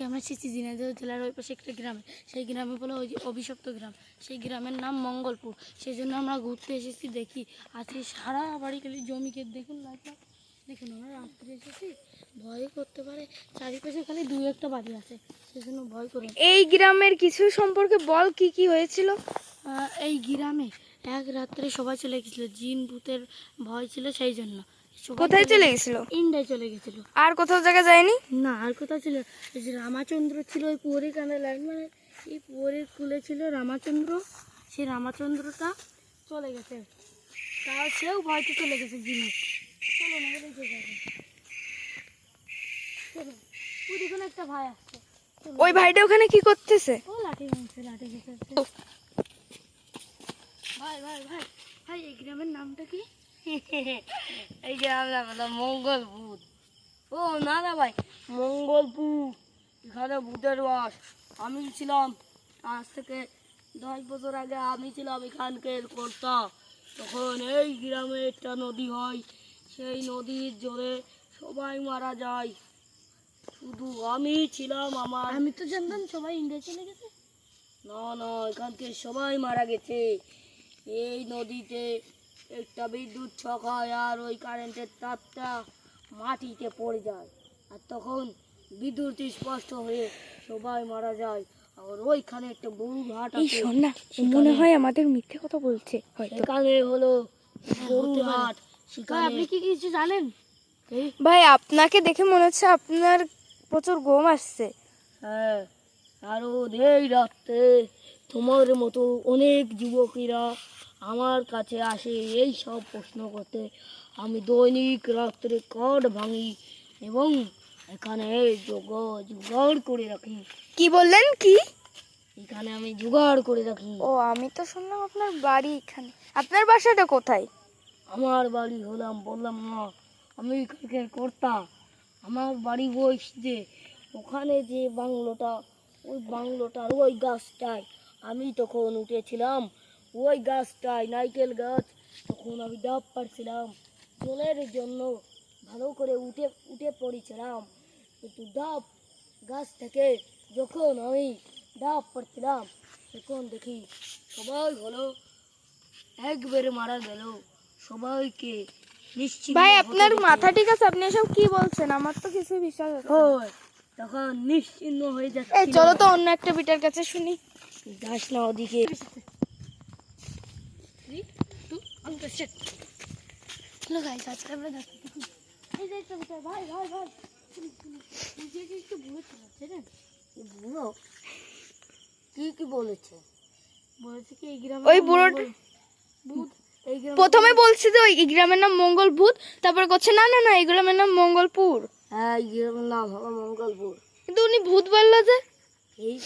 আমরা এসেছি ঝিনাইদহ জেলার ওই পাশে একটা গ্রামে। সেই গ্রামে বলে ওই যে অভিশপ্ত গ্রাম, সেই গ্রামের নাম মঙ্গলপুর। সেই জন্য আমরা ঘুরতে এসেছি। দেখি আজকে সারা বাড়ি খালি জমিকে দেখুন লাইটটা দেখুন। আমরা রাত্রে এসেছি, ভয় করতে পারে, চারিপাশে খালি দুই একটা বাড়ি আছে, সেই জন্য ভয় করে। এই গ্রামের কিছু সম্পর্কে বল, কি কি হয়েছিল? এই গ্রামে এক রাত্রে সবাই চলে গেছিলো, জিন ভূতের ভয় ছিল, সেই জন্য কোথায় চলে গেছিল? ইন্ডিয়ায় চলে গেছিল। আর কোথাও জায়গা যায়নি? না, আর কোথাও ছিল। এই যে রামাচন্দ্র ছিল ওই পুরী কানে লাইন, মানে এই পুরীর কুলে ছিল রামাচন্দ্র। সেই রামাচন্দ্রটা চলে গেছে, তাও সেও ভয়তে চলে গেছে জিনিস। চলো না বলে যে যাবে, চলো। ওই দেখুন একটা ভাই আসছে। ওই ভাইটা ওখানে কি করতেছে? ও লাঠি ভাঙছে, লাঠি খেতে। ভাই ভাই ভাই ভাই, এই গ্রামের নামটা কি? এই গ্রামের নাম হলো মঙ্গলপুর। ও না না ভাই, মঙ্গলপুর, এখানে ভূতের বাস। আমি ছিলাম আজ থেকে 10 বছর আগে, আমি ছিলাম এখানকার কর্তা। তখন এই গ্রামে একটা নদী হয়, সেই নদীর জলে সবাই মারা যায়, শুধু আমি ছিলাম। আমি তো জানতাম সবাই ইন্ডিয়া চলে গেছে। না না, এখানকার সবাই মারা গেছে। এই নদীতে একটা বিদ্যুৎ ছক হয়, আর ওই কারেন্টের তারটা মাটিতে পড়ে যায়, আর তখন বিদ্যুৎ স্পষ্ট হয়ে সবাই মারা যায়। আর ওইখানে একটা গরু ঘাট এই আছে, শোন না, মনে হয় আমাদের মিথ্যে কথা বলছে হয়তো। সেখানে হলো গরু হতে পারে। ঘাট। ভাই, সেখানে আপনি কি কিছু জানেন? ভাই আপনাকে দেখে মনে হচ্ছে আপনার প্রচুর ঘুম আসছে। হ্যাঁ, আরো এই রাত্রে তোমার মতো অনেক যুবকেরা আমার কাছে আসে এই সব প্রশ্ন করতে। আমি দৈনিক রাত্রে কাঠ ভাঙি এবং এখানে জোগাড় করে রাখি। কি বললেন? কি? এখানে আমি জোগাড় করে রাখি। ও, আমি তো শুনলাম আপনার বাড়ি এখানে। আপনার বাসাটা কোথায়? আমার বাড়ি বললাম না, আমি এখানকার কর্তা। আমার বাড়ি ওই যে ওখানে যে বাংলোটা, ওই বাংলোটার ওই গাছটায় আমি তখন উঠেছিলাম। ওই গাছটায় নারকেল গাছ, তখন আমি ডাব পাড়ছিলাম জলের জন্য, ভালো করে উঠে উঠে পড়েছিলাম। কিন্তু ডাব গাছ থেকে যখন আমি ডাব পাড়ছিলাম, তখন দেখি সবাই হলো একবারে মারা গেল, সবাইকে নিশ্চিন্ত। ভাই আপনার মাথা ঠিক আছে? আপনি এসব কি বলছেন? আমার তো কিছু বিশ্বাস হচ্ছে না। হয় তখন নিশ্চিন্ন হয়ে যাচ্ছে। এই চলো তো অন্য একটা বিটার কাছে শুনি। যাস না ওদিকে। চলো গাইস, আজকে আমরা যাচ্ছি। দেখুন এই যে একটা বিষয়, ভাই ভাই ভাই, নিজে কি একটু ভুলে চলাচ্ছে রে? বুড়ো কি কি বলেছে? বলেছে কি এই গ্রামে ওই বুড়োটা ভূত, এই গ্রামে প্রথমে বলছে যে ওই গ্রামের নাম মঙ্গল ভূত, তারপর করছে না না না এই গ্রামের নাম মঙ্গলপুর। হ্যাঁ, এই গ্রামের নাম হলো মঙ্গলপুর। কিন্তু উনি ভূত বললো যে। এই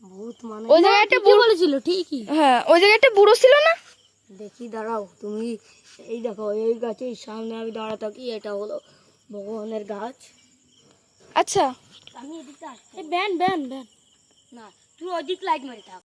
ভূত মানে ওই জায়গায় একটা বুড়ো বলেছিল ঠিকই। হ্যাঁ, ওই জায়গায় একটা বুড়ো ছিল না? দেখি দাঁড়াও তুমি, এই দেখো এই গাছের সামনে আমি দাঁড়া থাকি, এটা হলো ভগবানের গাছ। আচ্ছা, আমি এদিকে আসছি। এই ব্যান ব্যান ব্যান। না, তুই ওদিক লাইট মারি থাক।